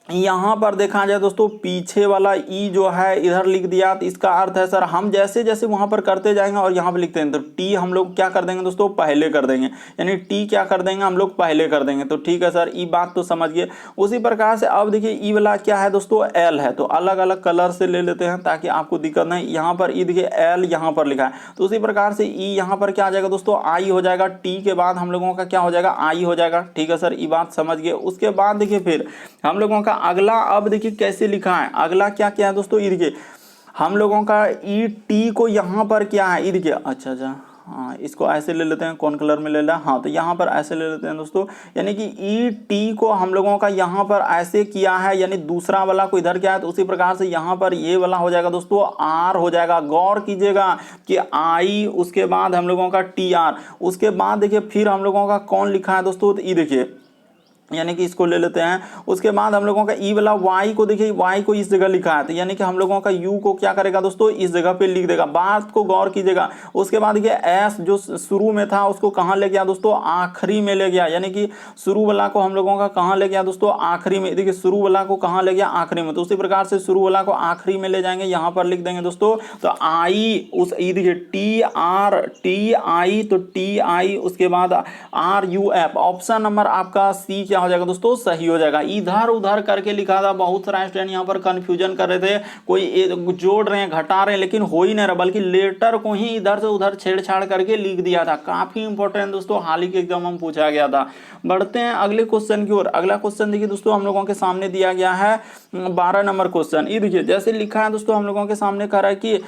यहाँ पर देखा जाए दोस्तों, पीछे वाला ई जो है इधर लिख दिया, तो इसका अर्थ है सर हम जैसे जैसे वहां पर करते जाएंगे और यहाँ पर लिखते हैं, तो टी हम लोग क्या कर देंगे दोस्तों, पहले कर देंगे, यानी टी क्या कर देंगे हम लोग, पहले कर देंगे। तो ठीक है सर, ई बात तो समझ गए। उसी प्रकार से अब देखिए ई वाला क्या है दोस्तों, एल है, तो अलग अलग कलर से ले लेते हैं ताकि आपको दिक्कत नहीं। यहाँ पर ई देखिए एल यहाँ पर लिखा है, तो उसी प्रकार से ई यहाँ पर क्या आ जाएगा दोस्तों, आई हो जाएगा, टी के बाद हम लोगों का क्या हो जाएगा, आई हो जाएगा। ठीक है सर, ई बात समझ गए। उसके बाद देखिए फिर हम लोगों का अगला, अब देखिए कैसे लिखा है, अगला क्या क्या है दोस्तों, ई देखिए हम लोगों का ई टी को यहाँ पर क्या है, ई देखिए, अच्छा हाँ इसको ऐसे ले लेते हैं, कौन कलर में ले लें, हाँ तो यहाँ पर ऐसे ले लेते हैं दोस्तों, यानी कि ई टी को हम लोगों का यहाँ पर ऐसे किया है, यानी दूसरा वाला को इधर क्या है, तो उसी प्रकार से यहाँ पर ये वाला हो जाएगा दोस्तों, आर हो जाएगा। गौर कीजिएगा कि आई, उसके बाद हम लोगों का टी आर, उसके बाद देखिए फिर हम लोगों का कौन लिखा है दोस्तों, तो ई देखिए यानी कि इसको ले लेते हैं। उसके बाद हम लोगों का ई वाला वाई को देखिए, वाई को इस जगह लिखा है तो यानी कि हम लोगों का यू को क्या करेगा दोस्तों, इस जगह पे लिख देगा। बात को गौर कीजिएगा। उसके बाद देखिए एस जो शुरू में था उसको कहाँ ले गया दोस्तों, आखिरी में ले गया। यानी कि शुरू वाला को हम लोगों का कहाँ ले गया दोस्तों, आखिरी में। देखिए शुरू वाला को कहाँ ले गया, आखिरी में। तो उसी प्रकार से शुरू वाला को आखिरी में ले जाएंगे, यहाँ पर लिख देंगे दोस्तों। तो आई उस ई देखिए टी आई, तो टी आई उसके बाद R U F. Option number आपका सी क्या हो जाएगा दोस्तों, सही हो जाएगा। इधर उधर करके लिखा था, बहुत सारा स्टूडेंट यहाँ पर कंफ्यूजन कर रहे थे, कोई जोड़ रहे हैं घटा रहे हैं, लेकिन हो ही नहीं रहा, बल्कि लेटर को ही इधर से उधर छेड़छाड़ करके लिख दिया था। काफी इंपॉर्टेंट दोस्तों, हाल ही के एग्जाम में पूछा गया था। बढ़ते हैं अगले क्वेश्चन की ओर। अगला क्वेश्चन देखिए दोस्तों, हम लोगों के सामने दिया गया है 12 नंबर क्वेश्चन। ये देखिए जैसे लिखा है दोस्तों, हम लोगों के सामने कह रहा है कि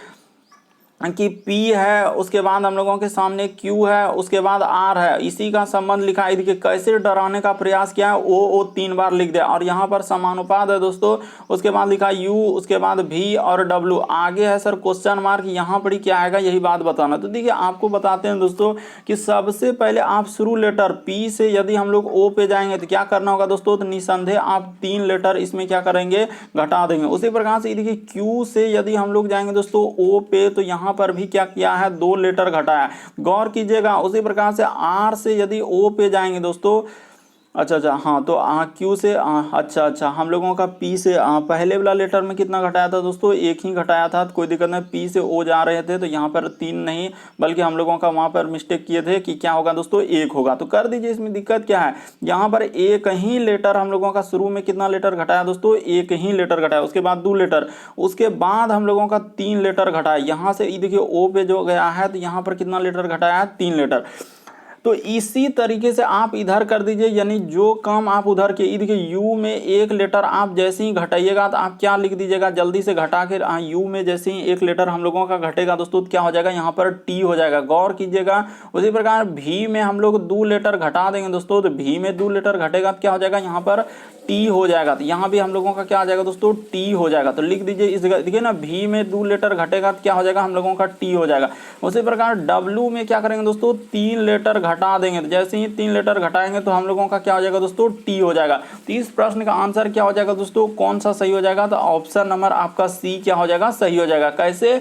P है, उसके बाद हम लोगों के सामने Q है, उसके बाद R है, इसी का संबंध लिखा है। देखिए कैसे डराने का प्रयास किया है, O 3 बार लिख दिया, और यहाँ पर समानुपात है दोस्तों। उसके बाद लिखा U, उसके बाद V और W। आगे है सर क्वेश्चन मार्क, यहाँ पर ही क्या आएगा यही बात बताना। तो देखिए आपको बताते हैं दोस्तों कि सबसे पहले आप शुरू लेटर P से यदि हम लोग O पे जाएंगे तो क्या करना होगा दोस्तों, तो निसंदेह आप 3 लेटर इसमें क्या करेंगे, घटा देंगे। उसी प्रकार से देखिए Q से यदि हम लोग जाएंगे दोस्तों O पे, तो यहाँ पर भी क्या किया है, 2 लेटर घटाया, गौर कीजिएगा। उसी प्रकार से R से यदि O पे जाएंगे दोस्तों, अच्छा हाँ, तो क्यू से अच्छा हम लोगों का पी से पहले वाला लेटर में कितना घटाया था दोस्तों, एक ही घटाया था, तो कोई दिक्कत नहीं। पी से ओ जा रहे थे तो यहाँ पर 3 नहीं, बल्कि हम लोगों का वहाँ पर मिस्टेक किए थे कि क्या होगा दोस्तों, 1 होगा। तो कर दीजिए, इसमें दिक्कत क्या है, यहाँ पर एक ही लेटर हम लोगों का शुरू में कितना लेटर घटाया दोस्तों, एक ही लेटर घटाया। उसके बाद 2 लेटर, उसके बाद हम लोगों का 3 लेटर घटाया। यहाँ से देखिए ओ पे जो गया है तो यहाँ पर कितना लेटर घटाया है, 3 लेटर। तो इसी तरीके से आप इधर कर दीजिए, यानी जो काम आप उधर के, देखिए यू में 1 लेटर आप जैसे ही घटाइएगा तो आप क्या लिख दीजिएगा, जल्दी से घटा के यू में जैसे ही 1 लेटर हम लोगों का घटेगा दोस्तों, तो क्या हो जाएगा, यहाँ पर टी हो जाएगा। गौर कीजिएगा। उसी प्रकार भी में हम लोग 2 लेटर घटा देंगे दोस्तों, तो भी में 2 लेटर घटेगा तो क्या हो जाएगा, यहाँ पर टी हो जाएगा। तो यहाँ भी हम लोगों का क्या आ जाएगा दोस्तों, टी हो जाएगा। तो लिख दीजिए इस जगह, देखिए ना, भी में 2 लेटर घटेगा तो क्या हो जाएगा, हम लोगों का टी हो जाएगा। उसी प्रकार डब्ल्यू में क्या करेंगे दोस्तों, 3 लेटर घटा देंगे, तो जैसे ही 3 लेटर घटाएंगे तो हम लोगों का क्या हो जाएगा दोस्तों, टी हो जाएगा। तो इस प्रश्न का आंसर क्या हो जाएगा दोस्तों, कौन सा सही हो जाएगा, तो ऑप्शन नंबर आपका सी क्या हो जाएगा, सही हो जाएगा। कैसे,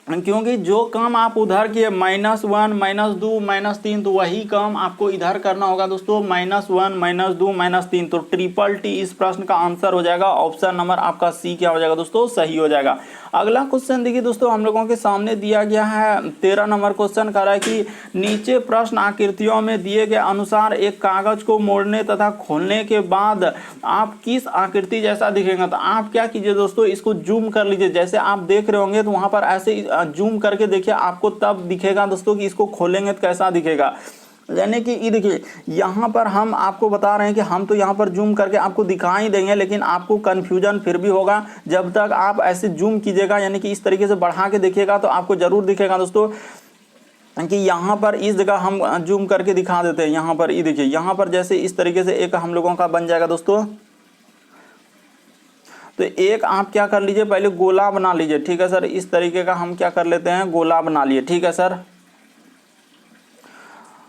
क्योंकि जो काम आप उधर किए -1 -2 -3, तो वही काम आपको इधर करना होगा दोस्तों, -1 -2 -3। तो ट्रिपल टी इस प्रश्न का आंसर हो जाएगा। ऑप्शन नंबर आपका सी क्या हो जाएगा दोस्तों, सही हो जाएगा। अगला क्वेश्चन देखिए दोस्तों, हम लोगों के सामने दिया गया है 13 नंबर क्वेश्चन कह रहा है कि नीचे प्रश्न आकृतियों में दिए गए अनुसार एक कागज को मोड़ने तथा खोलने के बाद आप किस आकृति जैसा दिखेगा। तो आप क्या कीजिए दोस्तों, इसको जूम कर लीजिए। जैसे आप देख रहे होंगे तो वहां पर ऐसे जूम करके देखिए, आपको तब दिखेगा दोस्तों कि इसको खोलेंगे तो कैसा दिखेगा। यानी कि ये देखिए, यहाँ पर हम आपको बता रहे हैं कि हम तो यहाँ पर जूम करके आपको दिखाई देंगे, लेकिन आपको कन्फ्यूजन फिर भी होगा जब तक आप ऐसे जूम कीजिएगा, यानी कि इस तरीके से बढ़ा के देखिएगा तो आपको जरूर दिखेगा दोस्तों कि यहाँ पर इस जगह हम जूम करके दिखा देते हैं। यहाँ पर ये देखिए, यहाँ पर जैसे इस तरीके से एक हम लोगों का बन जाएगा दोस्तों। तो एक आप क्या कर लीजिए, पहले गोला बना लीजिए, ठीक है सर। इस तरीके का हम क्या कर लेते हैं, गोला बना लिए, ठीक है सर।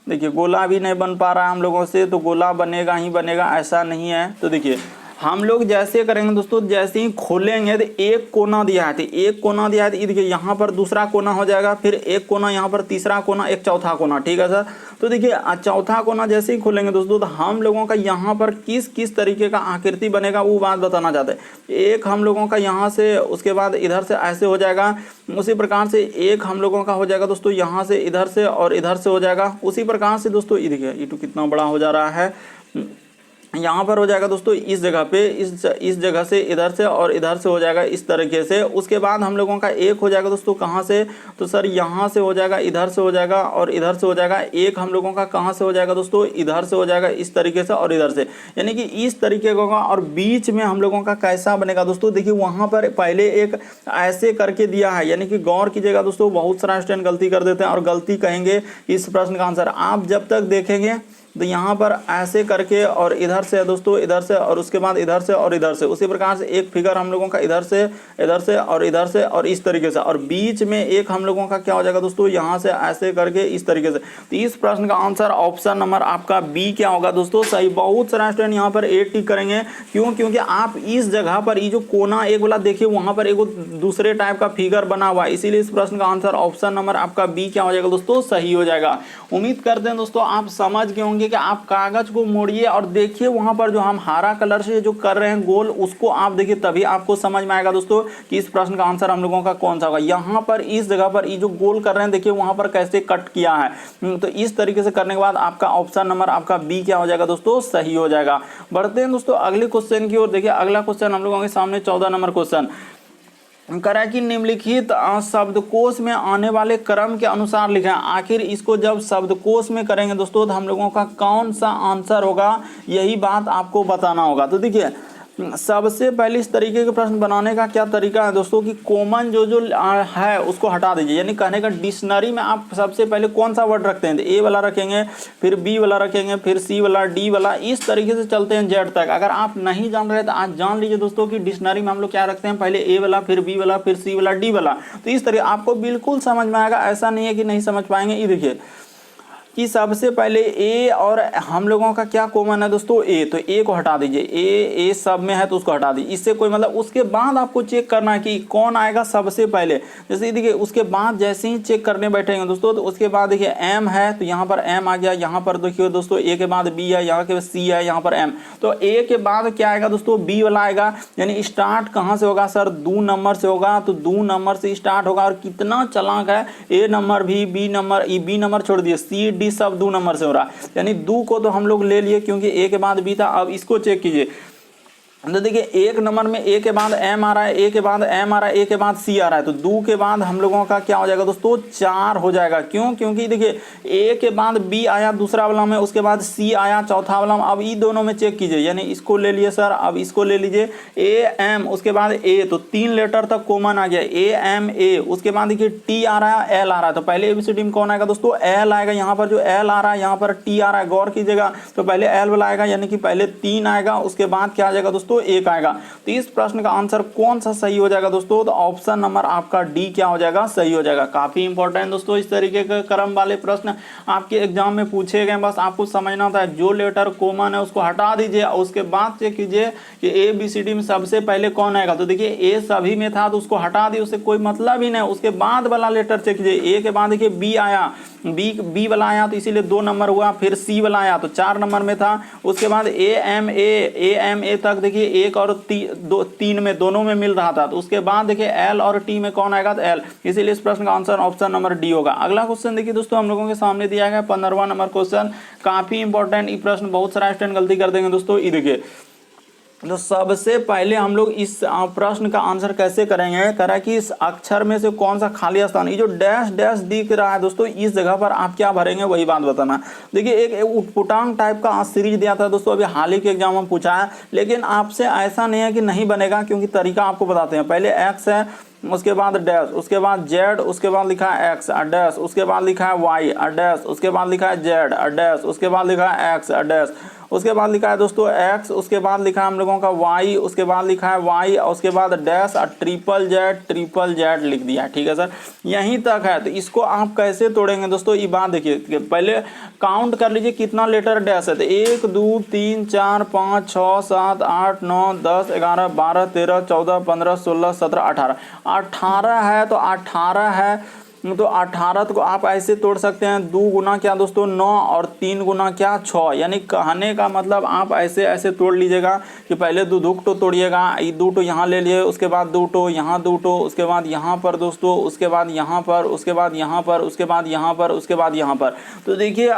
देखिए गोला भी नहीं बन पा रहा है हम लोगों से, तो गोला बनेगा ही बनेगा, ऐसा नहीं है। तो देखिए हम लोग जैसे करेंगे दोस्तों, जैसे ही खोलेंगे तो एक कोना दिया है, तो एक कोना दिया है, तो देखिए यहाँ पर दूसरा कोना हो जाएगा, फिर एक कोना, यहाँ पर तीसरा कोना, एक चौथा कोना, ठीक है सर। तो देखिए चौथा कोना जैसे ही खोलेंगे दोस्तों, तो हम लोगों का यहाँ पर किस किस तरीके का आकृति बनेगा वो बात बताना चाहते हैं। एक हम लोगों का यहाँ से, उसके बाद इधर से ऐसे हो जाएगा। उसी प्रकार से एक हम लोगों का हो जाएगा दोस्तों, यहाँ से इधर से और इधर से हो जाएगा। उसी प्रकार से दोस्तों ये देखिए, ये तो कितना बड़ा हो जा रहा है, यहाँ पर हो जाएगा दोस्तों इस जगह पे, इस जगह से इधर से और इधर से हो जाएगा इस तरीके से। उसके बाद हम लोगों का एक हो जाएगा दोस्तों कहाँ से, तो सर यहाँ से हो जाएगा, इधर से हो जाएगा और इधर से हो जाएगा। एक हम लोगों का कहाँ से हो जाएगा दोस्तों, इधर से हो जाएगा इस तरीके से और इधर से, यानी कि इस तरीके का होगा। और बीच में हम लोगों का कैसा बनेगा दोस्तों, देखिए वहाँ पर पहले एक ऐसे करके दिया है, यानी कि गौर कीजिएगा दोस्तों, बहुत सारा स्टूडेंट गलती कर देते हैं और गलती कहेंगे इस प्रश्न का आंसर। आप जब तक देखेंगे तो यहाँ पर ऐसे करके और इधर से दोस्तों, इधर से और उसके बाद इधर से और इधर से, उसी प्रकार से एक फिगर हम लोगों का इधर से और इधर से और इस तरीके से, और बीच में एक हम लोगों का क्या हो जाएगा दोस्तों, यहाँ से ऐसे करके इस तरीके से। तो इस प्रश्न का आंसर ऑप्शन नंबर आपका बी क्या होगा दोस्तों, सही। बहुत सारा स्टूडेंट यहाँ पर ए टिक करेंगे, क्यों, क्योंकि आप इस जगह पर ये जो कोना एक वाला देखिए, वहां पर एक दूसरे टाइप का फिगर बना हुआ है, इसीलिए इस प्रश्न का आंसर ऑप्शन नंबर आपका बी क्या हो जाएगा दोस्तों, सही हो जाएगा। उम्मीद करते हैं दोस्तों आप समझ गए होंगे कि आप कागज को मोड़िए और देखिए वहां पर जो हम हरा कलर से जो कर रहे हैं गोल, उसको आप देखिए, तभी आपको समझ में आएगा दोस्तों कि इस प्रश्न का आंसर हम लोगों का कौन सा होगा। यहाँ पर इस जगह पर ये जो गोल कर रहे हैं देखिए वहां पर कैसे कट किया है, तो इस तरीके से करने के बाद आपका ऑप्शन नंबर आपका बी क्या हो जाएगा दोस्तों, सही हो जाएगा। बढ़ते हैं दोस्तों अगले क्वेश्चन की ओर। देखिए अगला क्वेश्चन हम लोगों के सामने 14 नंबर क्वेश्चन करा कि निम्नलिखित शब्दकोश में आने वाले क्रम के अनुसार लिखें। आखिर इसको जब शब्दकोश में करेंगे दोस्तों तो हम लोगों का कौन सा आंसर होगा, यही बात आपको बताना होगा। तो देखिए सबसे पहले इस तरीके के प्रश्न बनाने का क्या तरीका है दोस्तों कि कॉमन जो है उसको हटा दीजिए, यानी कहने का डिक्शनरी में आप सबसे पहले कौन सा वर्ड रखते हैं, तो ए वाला रखेंगे, फिर बी वाला रखेंगे, फिर सी वाला, डी वाला, इस तरीके से चलते हैं जेड तक। अगर आप नहीं जान रहे तो आज जान लीजिए दोस्तों कि डिक्शनरी में हम लोग क्या रखते हैं, पहले ए वाला, फिर बी वाला, फिर सी वाला, डी वाला। तो इस तरीके आपको बिल्कुल समझ में आएगा, ऐसा नहीं है कि नहीं समझ पाएंगे। ये देखिए कि सबसे पहले ए और हम लोगों का क्या कॉमन है दोस्तों, ए, तो ए को हटा दीजिए, ए सब में है तो उसको हटा दीजिए, इससे कोई मतलब। उसके बाद आपको चेक करना है कि कौन आएगा सबसे पहले, जैसे देखिए उसके बाद जैसे ही चेक करने बैठेंगे दोस्तों तो उसके बाद देखिए एम है तो यहाँ पर एम आ गया, यहाँ पर देखिए दोस्तों ए के बाद बी है, यहाँ के सी है, यहाँ पर एम, तो ए के बाद क्या आएगा दोस्तों, बी वाला आएगा। यानी स्टार्ट कहाँ से होगा सर, 2 नंबर से होगा, तो 2 नंबर से स्टार्ट होगा। और कितना चालाक है, ए नंबर भी, बी नंबर छोड़ दिए, सी डी सब 2 नंबर से हो रहा है। यानी 2 को तो हम लोग ले लिए क्योंकि ए के बाद बी था। अब इसको चेक कीजिए, तो देखिए एक नंबर में ए के बाद एम आ रहा है, ए के बाद एम आ रहा है, ए के बाद सी आ रहा है, तो 2 के बाद हम लोगों का क्या हो जाएगा दोस्तों, 4 हो जाएगा। क्यों, क्योंकि देखिए ए के बाद बी आया दूसरा वाला में, उसके बाद सी आया चौथा वाला में। अब ये दोनों में चेक कीजिए, यानी इसको ले लिए सर, अब इसको ले लीजिए ए एम, उसके बाद ए, तो 3 लेटर तक कॉमन आ गया, ए एम ए। उसके बाद देखिए टी आ रहा है, एल आ रहा है, तो पहले एबीसीडी में कौन आएगा दोस्तों, एल आएगा। यहाँ पर जो एल आ रहा है, यहाँ पर टी आ रहा है, गौर कीजिएगा, तो पहले एल वाला आएगा, यानी कि पहले 3 आएगा, उसके बाद क्या आ जाएगा दोस्तों, 1 आएगा। तो इस प्रश्न का आंसर कौन सा सही हो जाएगा दोस्तों, तो ऑप्शन नंबर आपका डी क्या हो जाएगा, सही हो जाएगा। काफी इंपॉर्टेंट दोस्तों, इस तरीके के क्रम वाले प्रश्न आपके एग्जाम में पूछे गए, बस आपको समझना था जो लेटर कॉमन है उसको हटा दीजिए और उसके बाद चेक कीजिए कि ए बी सी डी में सबसे पहले कौन आएगा। तो देखिए ए सभी में था तो उसको हटा दिए, उससे कोई मतलब ही नहीं। उसके बाद वाला लेटर चेक कीजिए, ए के बाद देखिए बी आया, बी वाला आया तो इसीलिए 2 नंबर हुआ, फिर सी वाला आया तो 4 नंबर में था। उसके बाद ए एम ए तक देखिए 1 और 3 में दोनों में मिल रहा था, तो उसके बाद देखिए एल और टी में कौन आएगा, तो एल, इसीलिए इस प्रश्न का आंसर ऑप्शन नंबर डी होगा। अगला क्वेश्चन देखिए दोस्तों हम लोगों के सामने दिया गया 15वां नंबर क्वेश्चन, काफी इंपॉर्टेंट। ये प्रश्न बहुत सारा स्टूडेंट गलती कर देंगे दोस्तों। ये देखिए तो सबसे पहले हम लोग इस प्रश्न का आंसर कैसे करेंगे, करा कि इस अक्षर में से कौन सा खाली स्थान, ये जो डैश डैश दिख रहा है दोस्तों, इस जगह पर आप क्या भरेंगे वही बात बताना। देखिए एक उटपुटांग टाइप का सीरीज दिया था दोस्तों, अभी हाल ही के एग्जाम में पूछा है, लेकिन आपसे ऐसा नहीं है कि नहीं बनेगा, क्योंकि तरीका आपको बताते हैं। पहले एक्स है, उसके बाद डैश, उसके बाद जेड, उसके बाद लिखा है एक्स डैश, उसके बाद लिखा है वाई डैश, उसके बाद लिखा है जेड डैश, उसके बाद लिखा है एक्स डैश, उसके बाद लिखा है दोस्तों एक्स, उसके बाद लिखा है हम लोगों का वाई, उसके बाद लिखा है वाई, और उसके बाद डैश और ट्रिपल जेड लिख दिया। ठीक है सर, यहीं तक है। तो इसको आप कैसे तोड़ेंगे दोस्तों, ये बात देखिए, पहले काउंट कर लीजिए कितना लेटर डैश है। तो 1 2 3 4 5 6 7 8 9 10 11 12 13 14 15 16 17 18 है, तो 18 है, तो 18 को आप ऐसे तोड़ सकते हैं, 2 गुना क्या दोस्तों 9 और 3 गुना क्या 6। यानी कहने का मतलब आप ऐसे ऐसे तोड़ लीजिएगा कि पहले 2 टो तोड़िएगा, 2 टो यहाँ ले लिए, उसके बाद 2 टो यहाँ, 2 टो उसके बाद यहाँ पर दोस्तों, उसके बाद यहाँ पर, उसके बाद यहाँ पर, उसके बाद यहाँ पर, उसके बाद यहाँ पर। तो देखिए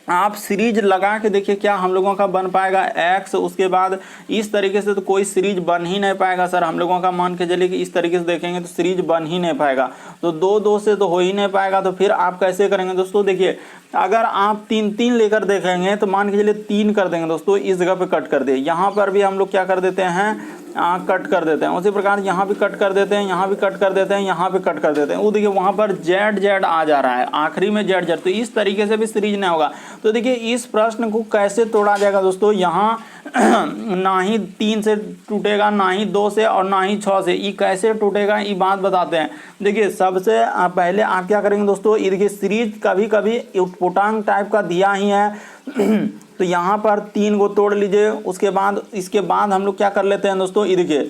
आप सीरीज लगा के देखिए क्या हम लोगों का बन पाएगा एक्स। उसके बाद इस तरीके से तो कोई सीरीज बन ही नहीं पाएगा सर, हम लोगों का मान के चलिए कि इस तरीके से देखेंगे तो सीरीज बन ही नहीं पाएगा, तो 2 से तो हो ही नहीं पाएगा। तो फिर आप कैसे करेंगे दोस्तों, देखिए अगर आप 3 लेकर देखेंगे तो मान के चलिए 3 कर देंगे दोस्तों, इस जगह पे कट कर दे। यहाँ पर भी हम लोग क्या कर देते हैं, कट कर देते हैं। उसी प्रकार यहाँ भी कट कर देते हैं, यहाँ भी कट कर देते हैं, यहाँ पे कट कर देते हैं। वो देखिए वहाँ पर जेड जेड आ जा रहा है, आखिरी में जेड जेड, तो इस तरीके से भी सीरीज नहीं होगा। तो देखिए इस प्रश्न को कैसे तोड़ा जाएगा दोस्तों, यहाँ ना ही 3 से टूटेगा, ना ही 2 से, और ना ही 6 से। ये कैसे टूटेगा ये बात बताते हैं। देखिए सबसे पहले आप क्या करेंगे दोस्तों, ये देखिए सीरीज कभी कभी उटपुटांग टाइप का दिया ही है तो यहाँ पर 3 को तोड़ लीजिए। उसके बाद इसके बाद हम लोग क्या कर लेते हैं दोस्तों, ये देखिए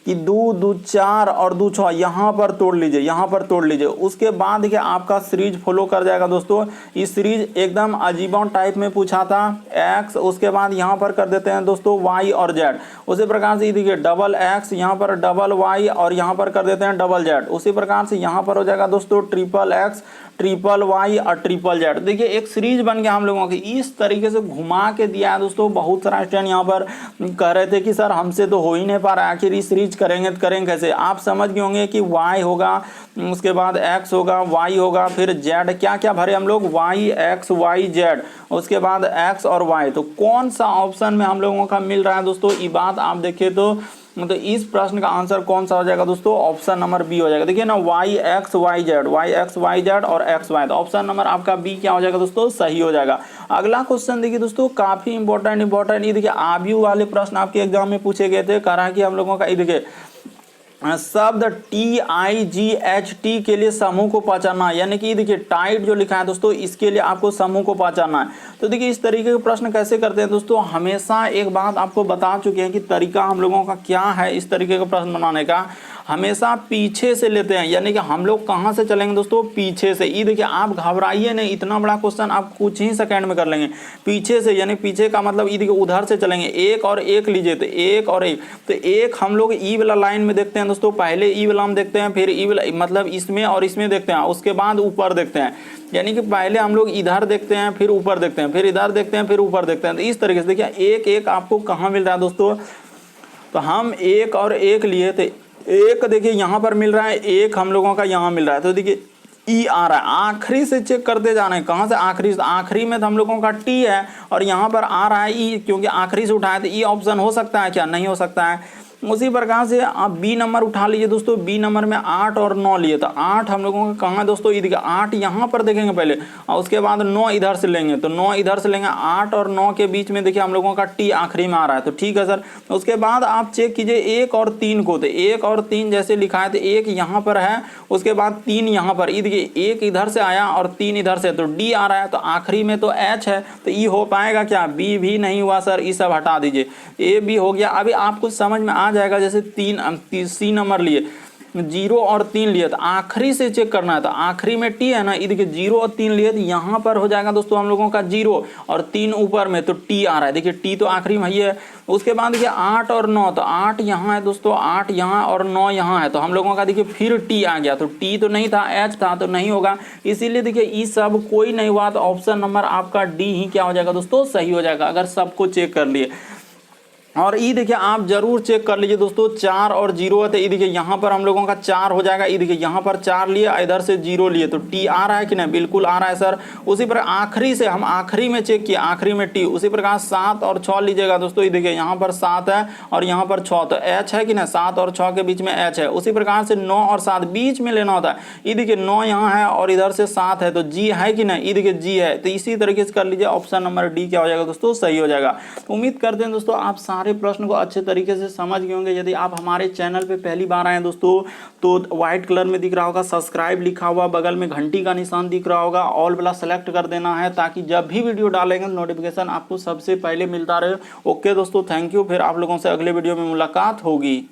कि 2 2 4 और 2 6 यहाँ पर तोड़ लीजिए, यहाँ पर तोड़ लीजिए। उसके बाद देखिए आपका सीरीज फॉलो कर जाएगा दोस्तों। ये सीरीज एकदम अजीबा टाइप में पूछा था, x, उसके बाद यहाँ पर कर देते हैं दोस्तों y और z। उसी प्रकार से ये देखिए डबल x, यहाँ पर डबल y, और यहाँ पर कर देते हैं डबल z। उसी प्रकार से यहाँ पर हो जाएगा दोस्तों ट्रिपल x, ट्रिपल y और ट्रिपल z। देखिए एक सीरीज बन गया हम लोगों की। इस तरीके से घुमा के दिया है दोस्तों। बहुत सारा स्टूडेंट यहाँ पर कह रहे थे कि सर हमसे तो हो ही नहीं पा रहा है, आखिर इस सीरीज करेंगे तो करेंगे कैसे। आप समझ गए होंगे कि y होगा, उसके बाद x होगा, y होगा, फिर z, क्या क्या भरे हम लोग, y x y z, उसके बाद x और y। तो कौन सा ऑप्शन में हम लोगों का मिल रहा है दोस्तों, ये बात आप देखिए तो मतलब इस प्रश्न का आंसर कौन सा हो जाएगा दोस्तों, ऑप्शन नंबर बी हो जाएगा। देखिए ना y x y z और x y, तो ऑप्शन नंबर आपका बी क्या हो जाएगा दोस्तों, सही हो जाएगा। अगला क्वेश्चन देखिए दोस्तों, काफी इंपॉर्टेंट ये देखिए आयु वाले प्रश्न आपके एग्जाम में पूछे गए थे। कह रहा है कि हम लोगों का ये देखिए शब्द TIGHT के लिए समूह को पहचानना, यानी कि देखिए टाइट जो लिखा है दोस्तों, इसके लिए आपको समूह को पहचानना है। तो देखिए इस तरीके के प्रश्न कैसे करते हैं दोस्तों, हमेशा एक बात आपको बता चुके हैं कि तरीका हम लोगों का क्या है इस तरीके का प्रश्न बनाने का। हमेशा पीछे से लेते हैं, यानी कि हम लोग कहाँ से चलेंगे दोस्तों, पीछे से। ये देखिए आप घबराइए नहीं, इतना बड़ा क्वेश्चन आप कुछ ही सेकंड में कर लेंगे। पीछे से यानी पीछे का मतलब ये देखिए उधर से चलेंगे, 1 और 1 लीजिए, तो 1 और 1, तो 1 हम लोग ई वाला लाइन में देखते हैं दोस्तों। पहले ई वाला हम देखते हैं, फिर ई वाला मतलब इसमें और इसमें देखते हैं, उसके बाद ऊपर देखते हैं। यानी कि पहले हम लोग इधर देखते हैं, फिर ऊपर देखते हैं, फिर इधर देखते हैं, फिर ऊपर देखते हैं। तो इस तरीके से देखिए 1 1 आपको कहाँ मिल रहा है दोस्तों, तो हम 1 और 1 लिए थे। 1 देखिए यहाँ पर मिल रहा है, 1 हम लोगों का यहाँ मिल रहा है। तो देखिए ई आ रहा है, आखिरी से चेक करते जाना है। कहाँ से आखिरी से, आखिरी में तो हम लोगों का टी है और यहाँ पर आ रहा है ई, क्योंकि आखिरी से उठाया तो ई ऑप्शन हो सकता है क्या, नहीं हो सकता है। उसी प्रकार से आप बी नंबर उठा लीजिए दोस्तों। बी नंबर में 8 और 9 लिए, तो 8 हम लोगों का कहाँ है दोस्तों, ये देखिए 8 यहाँ पर देखेंगे पहले, और उसके बाद 9 इधर से लेंगे, तो 9 इधर से लेंगे। 8 और 9 के बीच में देखिए हम लोगों का टी आखिरी में आ रहा है, तो ठीक है सर। उसके बाद आप चेक कीजिए 1 और 3 को, तो 1 और 3 जैसे लिखा है तो 1 यहाँ पर है, उसके बाद 3 यहाँ पर। ये देखिए 1 इधर से आया और 3 इधर से, तो डी आ रहा है, तो आखिरी में तो एच है, तो ई हो पाएगा क्या, बी भी नहीं हुआ सर, ई सब हटा दीजिए, ए बी हो गया। अभी आपको समझ में आ जाएगा, जैसे 3 नंबर लिए, 0 और 3 लिए, तो आखिरी से चेक करना है, तो आखिरी में टी है ना, ये देखिए 0 और 3 लिए, तो यहाँ पर हो जाएगा दोस्तों हम लोगों का 0 और 3 ऊपर में, तो टी आ रहा है। देखिए टी तो आखिरी में ही है। उसके बाद देखिए 8 और 9, तो 8 यहाँ है दोस्तों, 8 यहाँ और 9 यहाँ है, तो हम लोगों का देखिए फिर टी आ गया, तो टी तो नहीं था, एच था, तो नहीं होगा। इसीलिए देखिए ये सब कोई नहीं हुआ, तो ऑप्शन नंबर आपका डी ही क्या हो जाएगा दोस्तों, सही हो जाएगा, अगर सबको चेक कर लिए। और ये देखिए आप जरूर चेक कर लीजिए दोस्तों, 4 और 0 है, तो ये देखिए यहाँ पर हम लोगों का 4 हो जाएगा। ये देखिए यहाँ पर 4 लिए, इधर से 0 लिए, तो टी आ रहा है कि नहीं, बिल्कुल आ रहा है सर। उसी पर आखिरी से हम आखिरी में चेक किया, आखिरी में टी। उसी प्रकार 7 और 6 लीजिएगा दोस्तों। ये देखिए यहाँ पर 7 है और यहाँ पर 6, तो एच है कि ना, 7 और 6 के बीच में एच है। उसी प्रकार से 9 और 7 बीच में लेना होता है। ये देखिए 9 यहाँ है और इधर से 7 है, तो जी है कि नहीं, ये देखिए जी है। तो इसी तरीके से कर लीजिए, ऑप्शन नंबर डी क्या हो जाएगा दोस्तों, सही हो जाएगा। उम्मीद करते हैं दोस्तों आप सारे प्रश्न को अच्छे तरीके से समझ गए होंगे। यदि आप हमारे चैनल पे पहली बार आए हैं दोस्तों, तो व्हाइट कलर में दिख रहा होगा सब्सक्राइब लिखा हुआ, बगल में घंटी का निशान दिख रहा होगा, ऑल वाला सेलेक्ट कर देना है, ताकि जब भी वीडियो डालेंगे नोटिफिकेशन आपको सबसे पहले मिलता रहे। ओके दोस्तों, थैंक यू। फिर आप लोगों से अगले वीडियो में मुलाकात होगी।